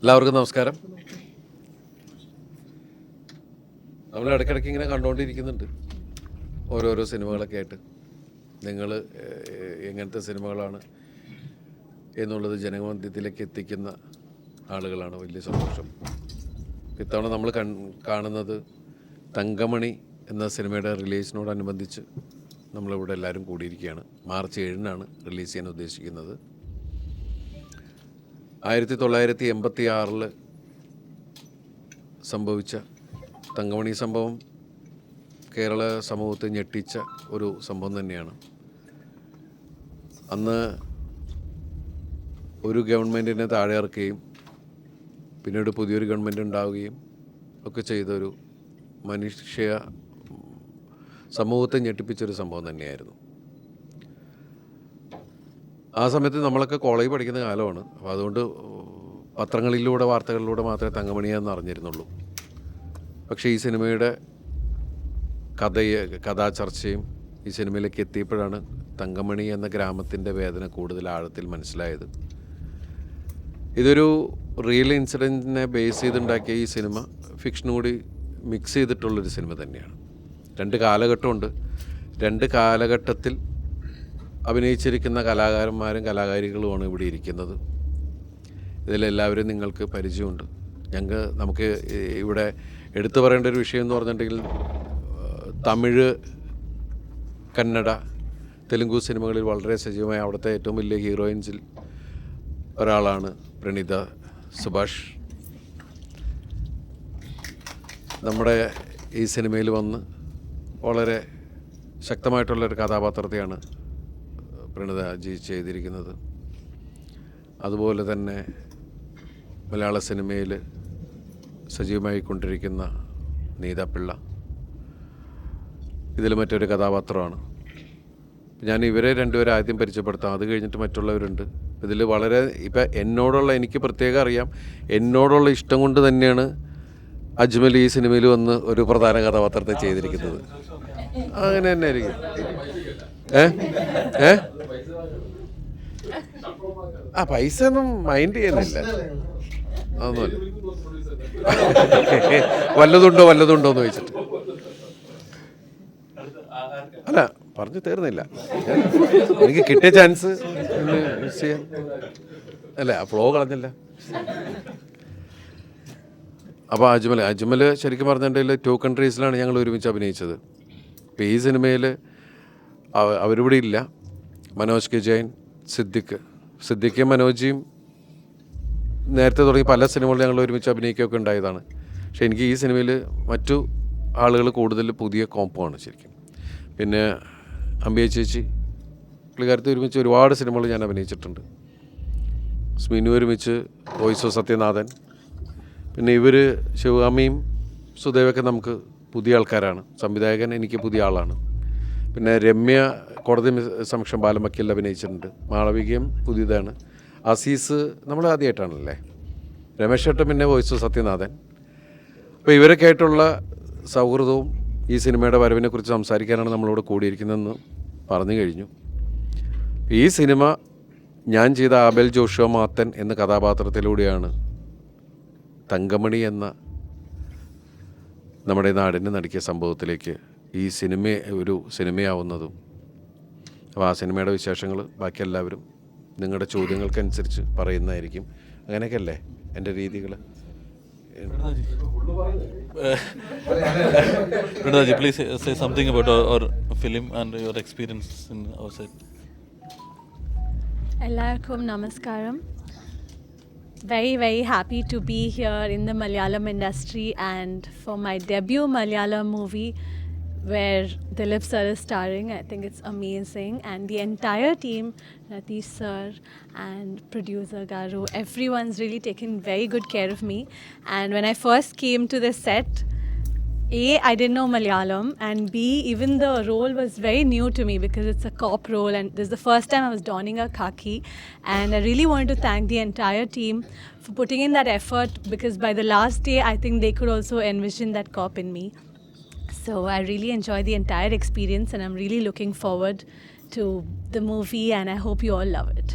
എല്ലാവർക്കും നമസ്കാരം. നമ്മൾ ഇടയ്ക്കിടയ്ക്ക് ഇങ്ങനെ കണ്ടുകൊണ്ടിരിക്കുന്നുണ്ട് ഓരോരോ സിനിമകളൊക്കെ ആയിട്ട്. നിങ്ങൾ എങ്ങനത്തെ സിനിമകളാണ് എന്നുള്ളത് ജനമധ്യത്തിലേക്ക് എത്തിക്കുന്ന ആളുകളാണ്. വലിയ സന്തോഷം. ഇത്തവണ നമ്മൾ കാണുന്നത് തങ്കമണി എന്ന സിനിമയുടെ റിലീസിനോടനുബന്ധിച്ച് നമ്മളിവിടെ എല്ലാവരും കൂടിയിരിക്കുകയാണ്. മാർച്ച് 7-നാണ് റിലീസ് ചെയ്യാൻ ഉദ്ദേശിക്കുന്നത്. 1986 സംഭവിച്ച തങ്കമണി സംഭവം കേരള സമൂഹത്തെ ഞെട്ടിച്ച ഒരു സംഭവം തന്നെയാണ്. അന്ന് ഒരു ഗവൺമെൻറ്റിനെ താഴെ ഇറക്കുകയും പിന്നീട് പുതിയൊരു ഗവൺമെൻറ് ഉണ്ടാവുകയും ഒക്കെ ചെയ്തൊരു സമൂഹത്തെ ഞെട്ടിപ്പിച്ചൊരു സംഭവം തന്നെയായിരുന്നു. ആ സമയത്ത് നമ്മളൊക്കെ കോളേജ് പഠിക്കുന്ന കാലമാണ്. അപ്പോൾ അതുകൊണ്ട് പത്രങ്ങളിലൂടെ വാർത്തകളിലൂടെ മാത്രമേ തങ്കമണിയെന്ന് അറിഞ്ഞിരുന്നുള്ളൂ. പക്ഷേ ഈ സിനിമയുടെ കഥാചർച്ചയും ഈ സിനിമയിലേക്ക് എത്തിയപ്പോഴാണ് തങ്കമണി എന്ന ഗ്രാമത്തിൻ്റെ വേദന കൂടുതൽ ആഴത്തിൽ മനസ്സിലായത്. ഇതൊരു റിയൽ ഇൻസിഡൻറ്റിനെ ബേസ് ചെയ്തുണ്ടാക്കിയ ഈ സിനിമ ഫിക്ഷൻ കൂടി മിക്സ് ചെയ്തിട്ടുള്ളൊരു സിനിമ തന്നെയാണ്. 2 കാലഘട്ടമുണ്ട്. 2 കാലഘട്ടത്തിൽ അഭിനയിച്ചിരിക്കുന്ന കലാകാരന്മാരും കലാകാരികളുമാണ് ഇവിടെ ഇരിക്കുന്നത്. ഇതിലെല്ലാവരും നിങ്ങൾക്ക് പരിചയമുണ്ട്. നമുക്ക് ഇവിടെ എടുത്തു പറയേണ്ട ഒരു വിഷയം എന്ന് പറഞ്ഞിട്ടുണ്ടെങ്കിൽ തമിഴ്, കന്നഡ, തെലുങ്കു സിനിമകളിൽ വളരെ സജീവമായ അവിടുത്തെ ഏറ്റവും വലിയ ഹീറോയിൻസിൽ ഒരാളാണ് പ്രണീത സുഭാഷ്. നമ്മുടെ ഈ സിനിമയിൽ വന്ന് വളരെ ശക്തമായിട്ടുള്ളൊരു കഥാപാത്രത്തെയാണ് പ്രണീതജി ചെയ്തിരിക്കുന്നത്. അതുപോലെ തന്നെ മലയാള സിനിമയിൽ സജീവമായിക്കൊണ്ടിരിക്കുന്ന നീതാപിള്ള ഇതിൽ മറ്റൊരു കഥാപാത്രമാണ്. ഞാൻ ഇവരെ രണ്ടുപേരെ ആദ്യം പരിചയപ്പെടുത്താം, അത് കഴിഞ്ഞിട്ട് മറ്റുള്ളവരുണ്ട്. ഇതിൽ വളരെ എനിക്ക് പ്രത്യേകം അറിയാം, എന്നോടുള്ള ഇഷ്ടം കൊണ്ട് തന്നെയാണ് അജ്മൽ ഈ സിനിമയിൽ വന്ന് ഒരു പ്രധാന കഥാപാത്രത്തെ ചെയ്തിരിക്കുന്നത്. അങ്ങനെ തന്നെ ആയിരിക്കും. പൈസ ഒന്നും മൈൻഡ് ചെയ്യുന്നില്ല, അതൊന്നുമല്ല. വല്ലതുണ്ടോ എന്ന് ചോദിച്ചിട്ട് അല്ല, പറഞ്ഞു തീർന്നില്ല. എനിക്ക് കിട്ടിയ ചാൻസ് യൂസ് ചെയ്യാൻ അല്ലേ, ആ ഫ്ലോ കളഞ്ഞില്ല. അപ്പോൾ അജ്മൽ ശരിക്കും പറഞ്ഞിട്ടുണ്ടെങ്കിൽ 2 കൺട്രീസിലാണ് ഞങ്ങൾ ഒരുമിച്ച് അഭിനയിച്ചത്. ഇപ്പോൾ ഈ സിനിമയിൽ അവരിവിടെ ഇല്ല. മനോജ് കെ ജൈൻ, സിദ്ദിഖും മനോജിയും നേരത്തെ തുടങ്ങി പല സിനിമകളിൽ ഞങ്ങൾ ഒരുമിച്ച് അഭിനയിക്കുകയൊക്കെ ഉണ്ടായതാണ്. പക്ഷേ എനിക്ക് ഈ സിനിമയിൽ മറ്റു ആളുകൾ കൂടുതൽ പുതിയ കോംബോ ആണ് ശരിക്കും. പിന്നെ അമ്പിയ ചേച്ചി, പുള്ളിക്കാരത്ത് ഒരുമിച്ച് ഒരുപാട് സിനിമകൾ ഞാൻ അഭിനയിച്ചിട്ടുണ്ട്. സ്മിനു ഒരുമിച്ച്, വോയിസ് ഓഫ് സത്യനാഥൻ, പിന്നെ ഇവർ ശിവകാമിയും സുദേവൊക്കെ നമുക്ക് പുതിയ ആൾക്കാരാണ്. സംവിധായകൻ എനിക്ക് പുതിയ ആളാണ്. പിന്നെ രമ്യ കോടതി സമക്ഷം ബാലം വക്കീലിൽ അഭിനയിച്ചിട്ടുണ്ട്. മാളവികയും പുതിയതാണ്. അസീസ് നമ്മൾ ആദ്യമായിട്ടാണല്ലേ. രമേശ് ചേട്ടൻ പിന്നെ വോയിസ് ഓഫ് സത്യനാഥൻ. അപ്പോൾ ഇവരൊക്കെ ആയിട്ടുള്ള സൗഹൃദവും ഈ സിനിമയുടെ വരവിനെക്കുറിച്ച് സംസാരിക്കാനാണ് നമ്മളിവിടെ കൂടിയിരിക്കുന്നതെന്ന് പറഞ്ഞു കഴിഞ്ഞു. ഈ സിനിമ ഞാൻ ചെയ്ത ആബേൽ ജോഷുവ മാത്തൻ എന്ന കഥാപാത്രത്തിലൂടെയാണ് തങ്കമണി എന്ന നമ്മുടെ നാടിന് നടുക്കിയ സംഭവത്തിലേക്ക് ഈ ഒരു സിനിമയാവുന്നതും. അപ്പോൾ ആ സിനിമയുടെ വിശേഷങ്ങൾ ബാക്കി എല്ലാവരും നിങ്ങളുടെ ചോദ്യങ്ങൾക്കനുസരിച്ച് പറയുന്നതായിരിക്കും. അങ്ങനെയൊക്കെ അല്ലേ എൻ്റെ രീതികൾ. Pranaji, please say something about our film and your experience in our set. Ellarkum namaskaram. Very happy to be here in the Malayalam industry and for my debut Malayalam movie where Dilip sir is starring. I think it's amazing, and the entire team, Ratish sir and producer Garu, everyone's really taken very good care of me. And when I first came to the set, A, I didn't know Malayalam, and B, even the role was very new to me because it's a cop role and this is the first time I was donning a khaki, and I really wanted to thank the entire team for putting in that effort, because by the last day I think they could also envision that cop in me. So I really enjoyed the entire experience and I'm really looking forward to the movie and I hope you all love it.